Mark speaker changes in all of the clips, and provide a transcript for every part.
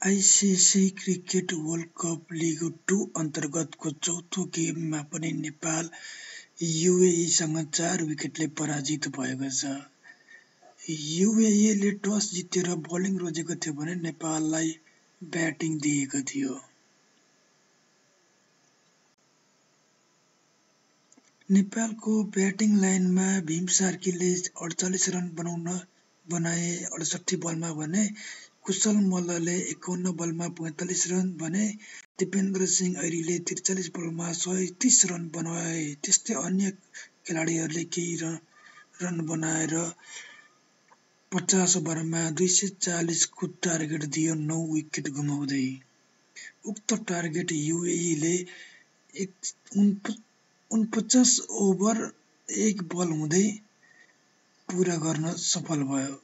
Speaker 1: ICC cricket world cup league 2 अन्तर्गतको चौथो गेममा पनि नेपाल युएईसँग 4 विकेटले पराजित भएको छ। युएईले टस जितेर बोलिङ रोजेको थियो भने नेपाललाई ब्याटिङ दिएको थियो। नेपालको ब्याटिङ लाइनमा भीम सार्कीले 48 रन बनाए 68 बलमा भने कुशल मल्लले 51 बलमा 45 रन भने दिपेन्द्र सिंह ऐरीले 43 बलमा 130 रन बनाए। त्यस्तै अन्य खेलाडीहरूले केही रन बनाएर 50 ओभरमा 240 को टार्गेट दियो 9 विकेट गुमाउँदै। उक्त टार्गेट युएईले 49 ओभर 1 बल हुँदै पूरा गर्न सफल भयो।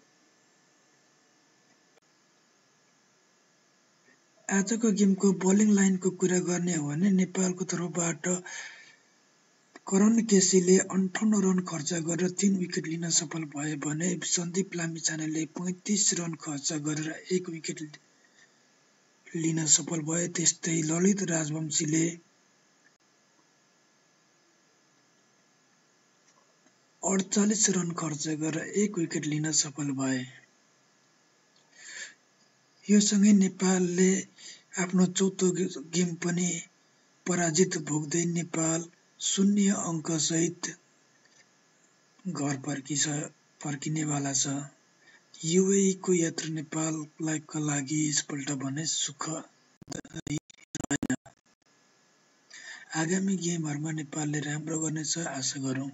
Speaker 1: आजको गेमको बोलिङ लाइनको कुरा गर्ने हो भने नेपालको तर्फबाट करण केसीले 58 रन खर्च गरेर 3 विकेट लिन सफल भए भने सन्दीप लामिछानेले 35 रन खर्च गरेर 1 विकेट लिन सफल भए। त्यस्तै ललित राजवंशीले 48 रन खर्च गरेर 1 विकेट लिन सफल भए। यो सँगै नेपालले आफ्नो चौथो गेम पनि पराजित भोग्दै नेपाल 0 अङ्कसहित घर फर्किनेवाला छ। युएईको यात्रा नेपालका लागि यसपल्ट भने सुखदायी रहेन। आगामी गेमहरूमा नेपालले राम्रो गर्नेछ आशा गरौँ।